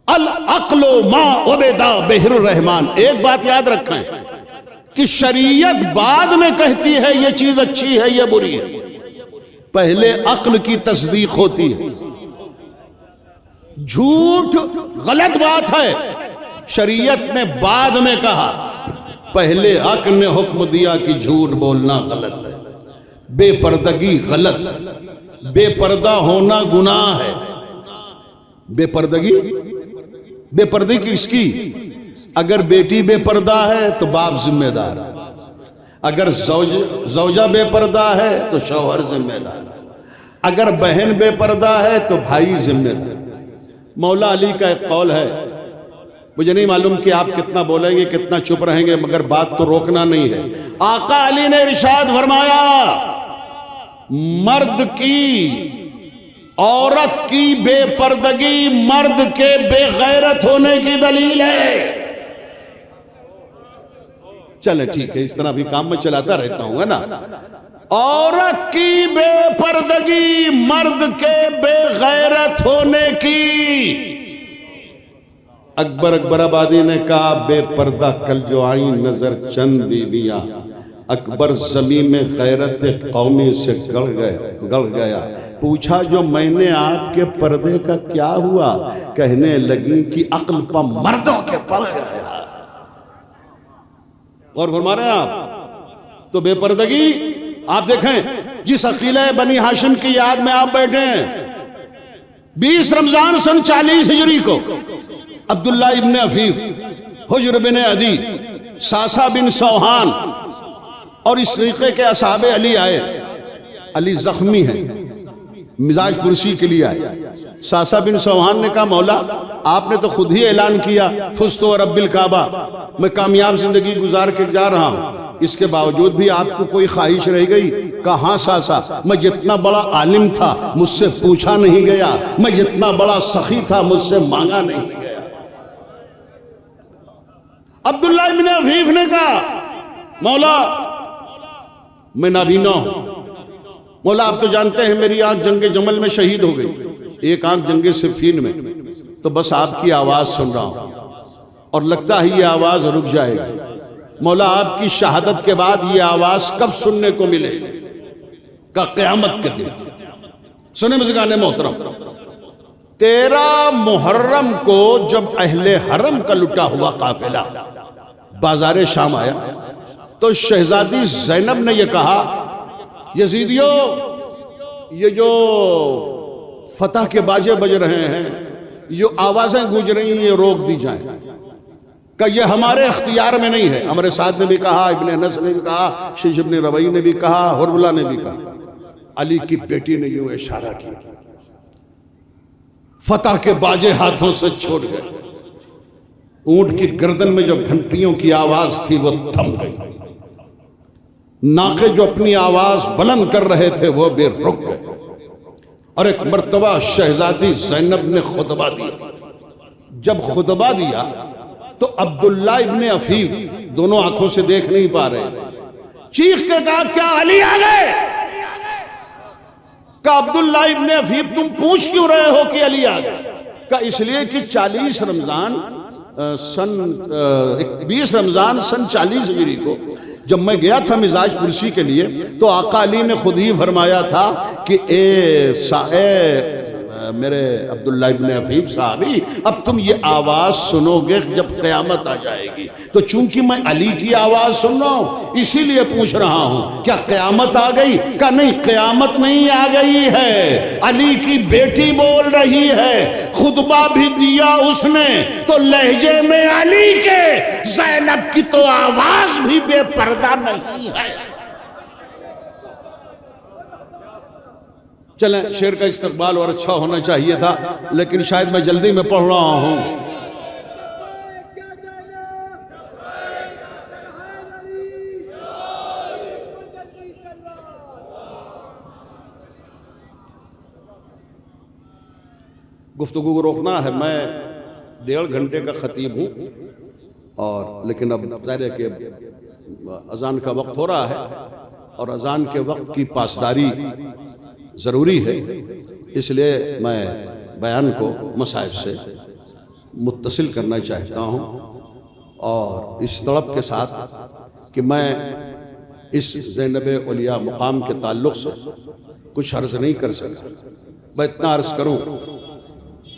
العقل ما عبد بہ الرحمن۔ ایک بات یاد رکھیں کہ شریعت بعد میں کہتی ہے یہ چیز اچھی ہے یہ بری ہے، پہلے عقل کی تصدیق ہوتی ہے۔ جھوٹ غلط بات ہے، شریعت نے بعد میں کہا، پہلے عقل نے حکم دیا کہ جھوٹ بولنا غلط ہے، بے پردگی غلط ہے، بے پردہ ہونا گناہ ہے۔ بے پردگی کس کی؟ اگر بیٹی بے پردہ ہے تو باپ ذمہ دار، اگر زوجہ بے پردہ ہے تو شوہر ذمہ دار، اگر بہن بے پردہ ہے تو بھائی ذمہ دار۔ مولا علی کا ایک قول ہے، مجھے نہیں معلوم کہ آپ کتنا بولیں گے کتنا چپ رہیں گے، مگر بات تو روکنا نہیں ہے۔ آقا علی نے ارشاد فرمایا، مرد کی عورت کی بے پردگی مرد کے بے غیرت ہونے کی دلیل ہے۔ چلے ٹھیک ہے، اس طرح بھی کام میں چلاتا رہتا ہوں، ہے نا۔ عورت کی بے پردگی مرد کے بے غیرت ہونے کی۔ اکبر آبادی نے کہا، بے پردہ کل جو آئیں نظر چند بیویاں، اکبر زمین میں غیرت قومی سے گڑ گیا۔ پوچھا جو میں نے آپ کے پردے کا کیا ہوا؟ کہنے لگی کہ عقل پا مردوں کے پڑ گیا۔ اور فرما رہے ہیں آپ، تو بے پردگی آپ دیکھیں، جس عقیلہ بنی ہاشم کی یاد میں آپ بیٹھے ہیں، 20 رمضان سن 40 ہجری کو عبداللہ ابن عفیف، حجر بن عدی، ساسا بن سوہان اور اس طریقے کے اصحاب علی آئے۔ علی زخمی ہیں، مزاج پرسی کے لیے آئے۔ ساسا بن سوہان نے کہا، مولا آپ نے تو خود ہی اعلان کیا، فزت ورب الکعبہ، میں کامیاب زندگی گزار کے جا رہا ہوں، اس کے باوجود بھی آپ کو کوئی خواہش رہ گئی؟ کہا ہاں ساسا، میں جتنا بڑا عالم تھا مجھ سے پوچھا نہیں گیا، میں جتنا بڑا سخی تھا مجھ سے مانگا نہیں گیا۔ عبداللہ ابن عفیف نے کہا، مولا میں نابینا ہوں، مولا آپ تو جانتے ہیں میری آنکھ جنگ جمل میں شہید ہو گئی، ایک آنکھ جنگ صفین میں، تو بس آپ کی آواز سن رہا ہوں اور لگتا ہے یہ آواز رک جائے گی۔ مولا آپ کی شہادت کے بعد یہ آواز کب سننے کو ملے؟ کہ قیامت کے دن۔ سنیں بزرگان محترم، 13 محرم کو جب اہل حرم کا لٹا ہوا قافلہ بازار شام آیا تو شہزادی زینب نے یہ کہا، یزیدیو یہ جو فتح کے باجے بج رہے ہیں، جو آوازیں گونج رہی ہیں، یہ روک دی جائیں، کہ یہ ہمارے اختیار میں نہیں ہے۔ عمر سعد نے بھی کہا، ابن انس نے بھی کہا، شیش ابن ربعی نے بھی کہا، حرملہ نے بھی کہا۔ علی کی بیٹی نے یوں اشارہ کیا، فتح کے باجے ہاتھوں سے چھوڑ گئے، اونٹ کی گردن میں جو گھنٹیوں کی آواز تھی وہ تھم گئی، ناقے جو اپنی آواز بلند کر رہے تھے وہ بھی رک گئے، اور ایک مرتبہ شہزادی زینب نے خطبہ دیا۔ جب خطبہ دیا تو عبداللہ ابن عفیف دونوں آنکھوں سے دیکھ نہیں پا رہے تھے، چیخ کے کہا، کیا علی آ گئے؟ کہا عبداللہ ابن عفیف تم پوچھ کیوں رہے ہو کہ علی آ گئے؟ کہا اس لیے کہ 20 رمضان سن 40 ہجری کو جب میں گیا تھا مزاج پرسی کے لیے تو آقا علی نے خود ہی فرمایا تھا کہ اے میرے عبداللہ ابن عفیف صحابی، اب تم یہ آواز سنو گے جب قیامت آ جائے گی، تو چونکہ میں علی کی آواز سن رہا ہوں اسی لیے پوچھ رہا ہوں کیا قیامت آ گئی؟ کہا نہیں، قیامت نہیں آ گئی ہے، علی کی بیٹی بول رہی ہے، خطبہ بھی دیا اس نے تو لہجے میں علی کے، زینب کی تو آواز بھی بے پردہ نہیں ہے۔ چلیں، شعر کا استقبال اور اچھا ہونا چاہیے تھا، لیکن شاید میں جلدی میں پڑھ رہا ہوں۔ گفتگو کو روکنا ہے، میں 1.5 گھنٹے کا خطیب ہوں، اور لیکن اب ظاہر ہے کہ اذان کا وقت ہو رہا ہے اور اذان کے وقت کی پاسداری ضروری ہے، اس لیے میں بیان کو مصائب سے متصل کرنا چاہتا ہوں، اور اس طلب کے ساتھ کہ میں اس زینب اولیاء مقام کے تعلق سے کچھ عرض نہیں کر سکتا، میں اتنا عرض کروں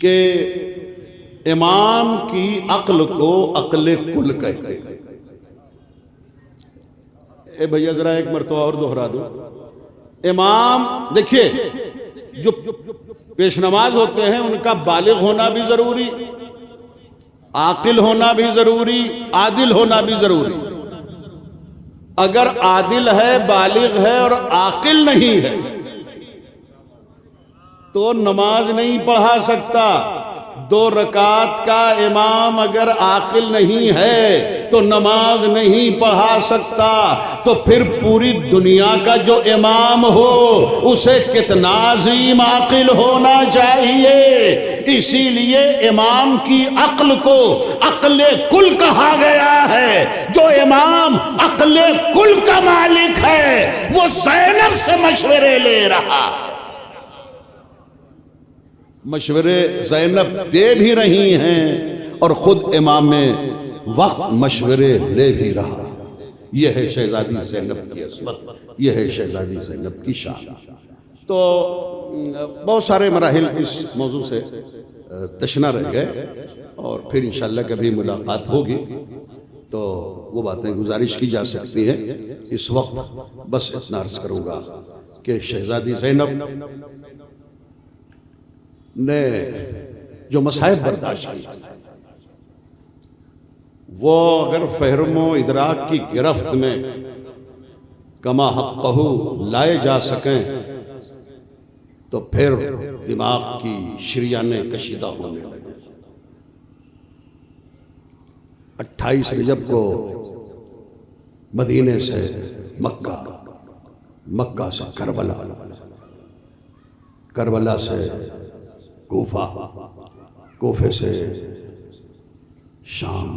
کہ امام کی عقل کو عقل کل کہتے ہیں۔ اے بھیا ذرا ایک مرتبہ اور دوہرا دو، امام دیکھیے جو پیش نماز ہوتے ہیں ان کا بالغ ہونا بھی ضروری، عاقل ہونا بھی ضروری، عادل ہونا بھی ضروری۔ اگر عادل ہے، بالغ ہے اور عاقل نہیں ہے تو نماز نہیں پڑھا سکتا۔ 2 رکعت کا امام اگر عاقل نہیں ہے تو نماز نہیں پڑھا سکتا، تو پھر پوری دنیا کا جو امام ہو اسے کتنا عظیم عاقل ہونا چاہیے۔ اسی لیے امام کی عقل کو عقل کل کہا گیا ہے۔ جو امام عقل کل کا مالک ہے وہ زینب سے مشورے لے رہا، مشورے زینب دے بھی رہی ہیں اور خود امام وقت مشورے لے بھی رہا۔ یہ ہے شہزادی زینب کی عظمت، یہ ہے شہزادی زینب کی شان۔ تو بہت سارے مراحل اس موضوع سے تشنا رہ گئے، اور پھر انشاءاللہ کبھی ملاقات ہوگی تو وہ باتیں گزارش کی جا سکتی ہیں۔ اس وقت بس اتنا عرض کروں گا کہ شہزادی زینب نے جو مصائب برداشت کی، وہ اگر فہم و ادراک کی گرفت میں کما حقہ لائے جا سکیں تو پھر دماغ کی شریانیں کشیدہ ہونے لگیں۔ 28 رجب کو مدینے سے مکہ، مکہ سے کربلا، کربلا سے کوفہ، کوفے سے شام،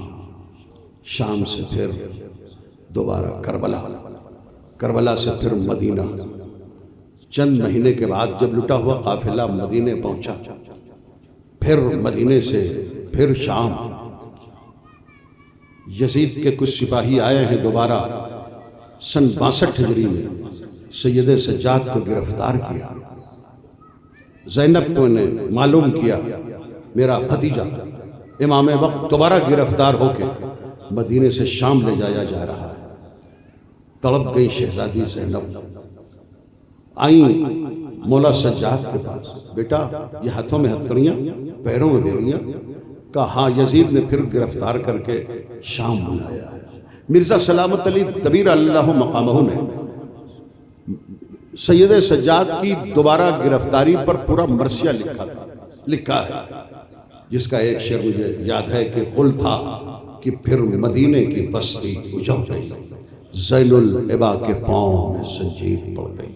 شام سے پھر دوبارہ کربلا، کربلا سے پھر مدینہ۔ چند مہینے کے بعد جب لٹا ہوا قافلہ مدینے پہنچا، پھر مدینے سے پھر شام۔ یزید کے کچھ سپاہی آئے ہیں دوبارہ، سن 62 ہجری میں سید سجاد کو گرفتار کیا۔ زینب کو نے معلوم کیا میرا بھتیجا امام وقت دوبارہ گرفتار ہو کے مدینے سے شام لے جایا جا رہا ہے۔ تڑپ گئی شہزادی زینب، آئیں مولا سجاد کے پاس، بیٹا یہ ہاتھوں میں ہتھکڑیاں، پیروں میں بیڑیاں، کہا ہاں یزید نے پھر گرفتار کر کے شام بلایا ہے۔ مرزا سلامت علی دبیر اللہ مقامہ نے سید سجاد کی دوبارہ گرفتاری پر پورا مرثیہ لکھا ہے، جس کا ایک شعر مجھے یاد ہے کہ قل تھا کہ پھر مدینے کی بستی اجڑ گئی، زین العبا کے پاؤں میں زنجیر پڑ گئی۔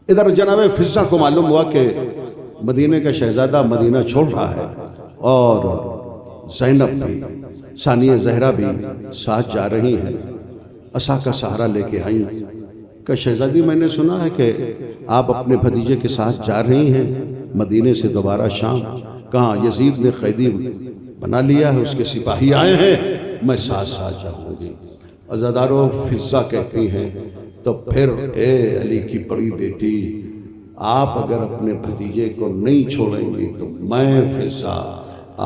ادھر جناب فضہ کو معلوم ہوا کہ مدینے کا شہزادہ مدینہ چھوڑ رہا ہے، اور زینب بھی، ثانیہ زہرا بھی ساتھ جا رہی ہیں، عصا کا سہارا لے کے آئیں کہ شہزادی میں نے سنا ہے کہ آپ اپنے بھتیجے کے ساتھ جا رہی ہیں مدینے سے دوبارہ شام۔ کہاں یزید نے قیدی بنا لیا ہے، اس کے سپاہی آئے ہیں، میں ساتھ ساتھ جاؤں گی۔ عزادارو فضہ کہتی ہیں تو پھر اے علی کی بڑی بیٹی، آپ اگر اپنے بھتیجے کو نہیں چھوڑیں گی تو میں فضہ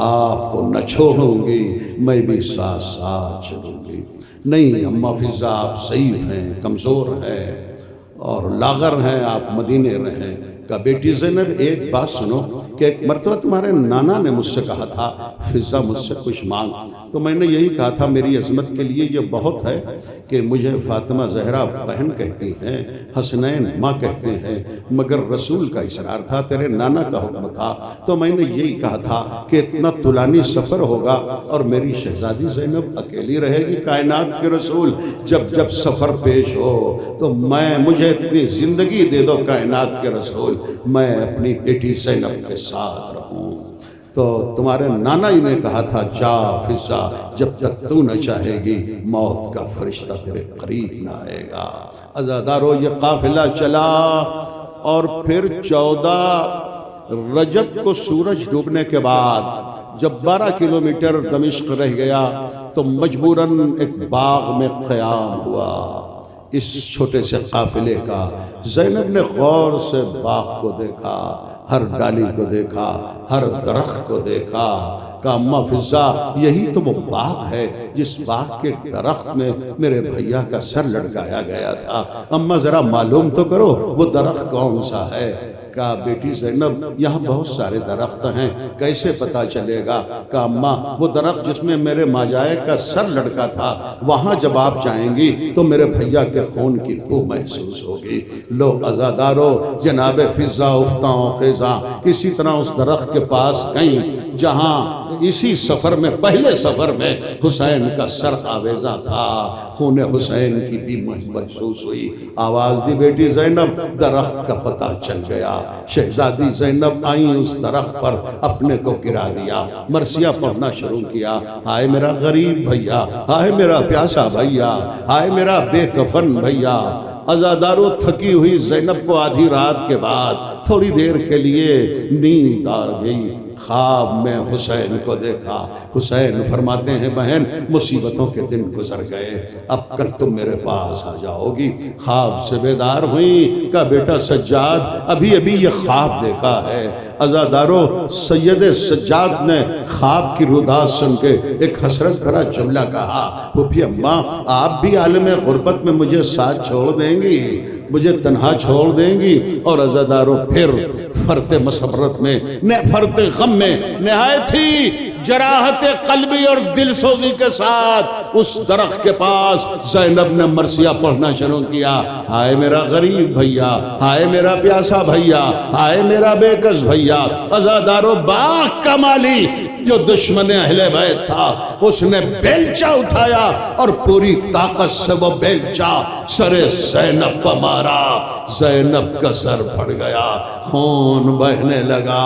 آپ کو نہ چھوڑوں گی، میں بھی ساتھ ساتھ چلوں گی۔ نہیں اماں فضہ آپ ضعیف ہیں، کمزور ہیں اور لاغر ہیں، آپ مدینے رہیں۔ کہا بیٹی زینب ایک بات سنو کہ ایک مرتبہ تمہارے نانا نے مجھ سے کہا تھا فضہ مجھ سے کچھ مانگ، تو میں نے یہی کہا تھا میری عظمت کے لیے یہ بہت ہے کہ مجھے فاطمہ زہرا بہن کہتی ہیں، حسنین ماں کہتے ہیں، مگر رسول کا اصرار تھا، تیرے نانا کا حکم تھا، تو میں نے یہی کہا تھا کہ اتنا طولانی سفر ہوگا اور میری شہزادی زینب اکیلی رہے گی۔ کائنات کے رسول جب جب سفر پیش ہو تو مجھے اتنی زندگی دے دو کائنات کے رسول، میں اپنی بیٹی زینب کے ساتھ رہوں۔ تو تمہارے نانا ہی نے کہا تھا جا فضا جب تک تو نہ چاہے گی موت کا فرشتہ تیرے قریب نہ آئے گا۔ عزادارو یہ قافلہ چلا اور پھر 14 رجب کو سورج ڈوبنے کے بعد جب 12 کلومیٹر دمشق رہ گیا تو مجبوراً ایک باغ میں قیام ہوا اس چھوٹے سے قافلے کا۔ زینب نے غور سے باغ کو دیکھا، ہر ڈالی کو دیکھا، ہر درخت کو دیکھا، کہا اماں فضا یہی تو وہ باغ ہے جس باغ کے درخت میں میرے بھیا کا سر لٹکایا گیا تھا، اماں ذرا معلوم تو کرو وہ درخت کون سا ہے؟ کہا بیٹی زینب یہاں بہت سارے درخت ہیں، کیسے پتا چلے گا؟ کہا اماں وہ درخت جس میں میرے ماجائے کا سر لٹکا تھا وہاں جب آپ جائیں گی تو میرے بھیا کے خون کی بو محسوس ہوگی۔ لو عزادارو جناب فضا افتاں و خیزاں اسی طرح اس درخت کے پاس گئیں جہاں اسی سفر میں پہلے سفر میں حسین کا سر آویزہ تھا، خون حسین کی بھی محسوس ہوئی۔ آواز دی بیٹی زینب، درخت کا پتہ چل گیا۔ شہزادی زینب آئیں اس درخت پر اپنے کو گرا دیا، مرثیہ پڑھنا شروع کیا، ہائے میرا غریب بھیا، ہائے میرا پیاسا بھیا، ہائے میرا بے کفن بھیا۔ عزادارو تھکی ہوئی زینب کو آدھی رات کے بعد تھوڑی دیر کے لیے نیند آ گئی، خواب میں حسین کو دیکھا۔ حسین فرماتے ہیں بہن مصیبتوں کے دن گزر گئے، اب کل تم میرے پاس آ جاؤ گی۔ خواب سے بیدار ہوئی، کہا بیٹا سجاد ابھی ابھی یہ خواب دیکھا ہے۔ عزادارو سید سجاد نے خواب کی روداد سن کے ایک حسرت بھرا جملہ کہا، پھوپھی اماں آپ بھی عالم غربت میں مجھے ساتھ چھوڑ دیں گی، مجھے تنہا چھوڑ دیں گی؟ اور عزادارو پھر فرط مسرت میں فرط غم میں نہایت ہی جراحت قلبی اور دل سوزی کے ساتھ اس درخت کے پاس زینب نے مرثیہ پڑھنا شروع کیا، ہائے میرا غریب بھیا، ہائے میرا پیاسا بھیا، ہائے میرا بے کس بھیا۔ عزادارو باغ کا مالی جو دشمن اہل بیت تھا اس نے بیلچہ اٹھایا اور پوری طاقت سے وہ بیلچہ سر زینب پر مارا، زینب کا سر پھٹ گیا، خون بہنے لگا۔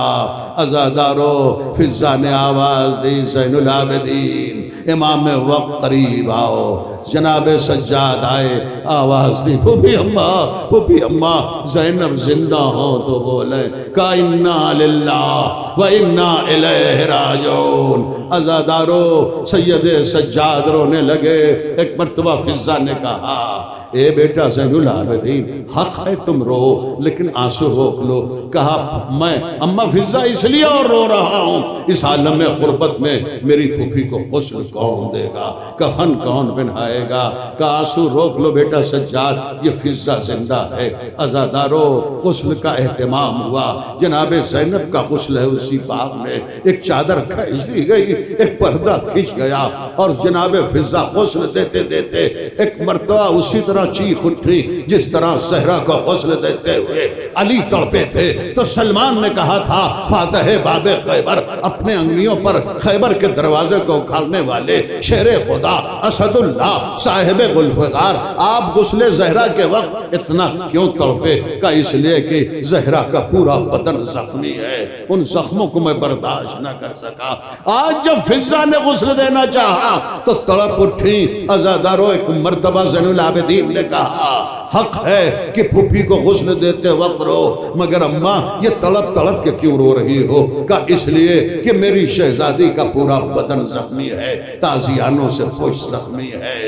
عزادارو فضا نے آواز دی زین العابدین امام وقت قریب آؤ۔ جناب سجاد آئے، آواز دی پھوپھی اماں، پھوپھی اماں زینب زندہ ہو تو بولے کہ انا للہ و انا الیہ راجعون۔ عزادارو سید سجاد رونے لگے۔ ایک مرتبہ فضا نے کہا اے بیٹا زین العابدین حق ہے تم رو لیکن آنسو روک لو۔ کہا میں اماں فضا اس لیے اور رو رہا ہوں، اس عالم غربت میں میری پھوپھی کو غسل کون دے گا، کفن کون پہنائے گا؟ کہ آنسو روک لو بیٹا سجاد، یہ فضا زندہ ہے۔ عزادارو غسل کا اہتمام ہوا، جناب زینب کا غسل ہے اسی باغ میں، ایک چادر کھینچ دی گئی، ایک پردہ کھنچ گیا اور جناب فضا غسل دیتے دیتے ایک مرتبہ اسی طرح چیخ اٹھی جس طرح زہرا کو غسل دیتے ہوئے علی تڑپے تھے۔ تو سلمان نے کہا تھا فاتح باب خیبر، اپنے انگلیوں پر خیبر کے دروازے کو اکھاڑنے والے شیر خدا اسد اللہ صاحب گلفغار، آپ غسل زہرا کے وقت اتنا کیوں تڑپے؟ کہ اس لیے کہ زہرا کا پورا بدن زخمی ہے، ان زخموں کو میں برداشت نہ کر سکا۔ آج جب فضا نے غسل دینا چاہا تو تڑپ اٹھی۔ عزادارو ایک مرتبہ زین العابدین نے کہا حق ہے کہ پھوپھی کو غسل دیتے وقت رو، مگر اماں یہ تڑپ تڑپ کے کیوں رو رہی ہو؟ کہ اس لیے کہ میری شہزادی کا پورا بدن زخمی ہے، تازیانوں سے پشت زخمی ہے،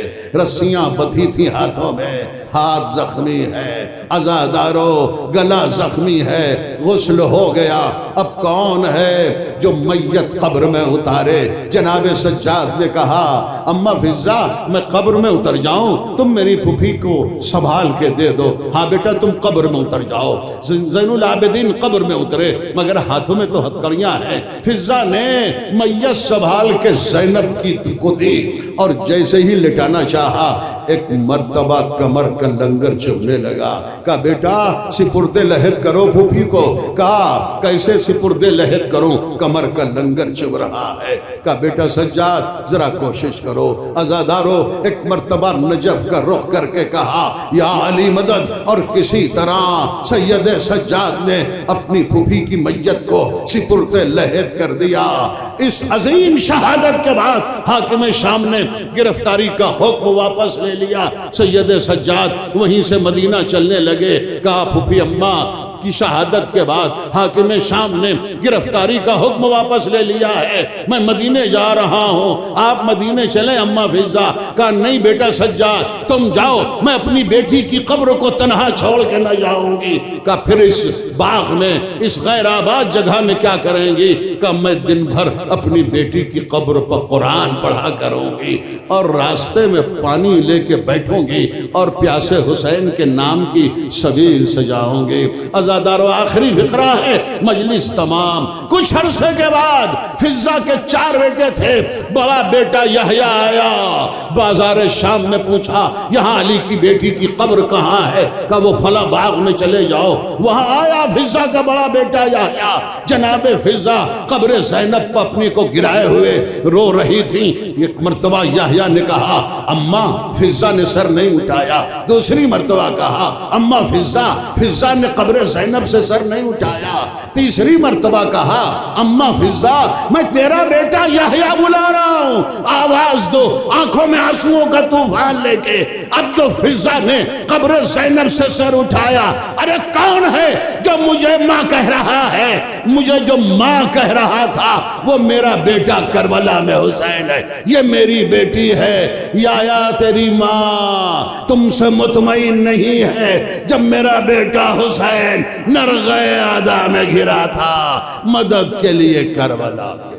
رسیاں بدھی تھی ہاتھوں میں، ہاتھ زخمی ہے، عزادارو گلا زخمی ہے، غسل ہو گیا، اب کون ہے جو میت قبر میں اتارے؟ جناب سجاد نے کہا اماں فضا میں قبر میں اتر جاؤں، تم میری پھوپھی کو سنبھال کے دے دو۔ ہاں بیٹا تم قبر میں اتر جاؤ۔ زین العابدین قبر میں اترے مگر ہاتھوں میں تو ہتھکڑیاں ہیں۔ فضا نے میت سنبھال کے زینب کی کو دی اور جیسے ہی لٹانا چاہا ایک مرتبہ کمر کا لنگر چبھنے لگا. کہا بیٹا سپرد لحد کرو پھوپھی کو. کہا کیسے سپرد لحد کروں, کمر کا لنگر چبھ رہا ہے. کہا بیٹا سجاد ذرا کوشش کرو. عزادارو ایک مرتبہ نجف کا رخ کر کے کہا یا علی مدد, اور کسی طرح سید سجاد نے اپنی پھوپھی کی میت کو سپرد لحد کر دیا. اس عظیم شہادت کے بعد حاکم شام نے گرفتاری کا حکم واپس لے لیا. سید سجاد وہیں سے مدینہ چلنے لگے. کہا پھوپھی اماں کی شہادت کے بعد حاکم شام نے گرفتاری کا حکم واپس لے لیا ہے, میں مدینے جا رہا ہوں, آپ مدینے چلیں اماں فضہ. کہا نہیں بیٹا سجاد تم جاؤ, میں اپنی بیٹی کی قبر کو تنہا چھوڑ کے نہ جاؤں گی. کہا پھر اس باغ میں اس غیر آباد جگہ میں کیا کریں گی؟ کہا میں دن بھر اپنی بیٹی کی قبر پر قرآن پڑھا کروں گی اور راستے میں پانی لے کے بیٹھوں گی اور پیاسے حسین کے نام کی سبیل سجاؤں گی. عزادارو آخری فقرہ ہے, مجلس تمام. کچھ عرصے کے بعد فضہ کے 4 بیٹے تھے. بڑا بیٹا یحییٰ آیا, بازار شام میں پوچھا یہاں علی کی بیٹی کی قبر کہاں ہے؟ کہا وہ فلاں باغ میں چلے جاؤ. وہاں آیا فضہ کا بڑا بیٹا یحییٰ. جناب فضہ قبر زینب پر اپنی کو گرائے ہوئے رو رہی تھی. ایک مرتبہ یحییٰ نے کہا اماں, فضہ نے سر نہیں اٹھایا. دوسری مرتبہ کہا اماں فضہ نے قبر زینب سے سر نہیں اٹھایا. تیسری مرتبہ کہا اماں فضہ میں تیرا بیٹا یحییٰ بلا رہا ہوں, آواز دو. آنکھوں میں آنسوؤں کا طوفان لے کے اب جو فضہ نے قبر زینب سے سر اٹھایا, ارے کون ہے جو مجھے ماں کہہ رہا ہے؟ مجھے جو ماں کہہ رہا تھا وہ میرا بیٹا کربلا میں حسین ہے, یہ میری بیٹی ہے. یا تیری ماں تم سے مطمئن نہیں ہے جب میرا بیٹا حسین نرغے آدھا میں گرا تھا, مدد کے لیے کربلا کے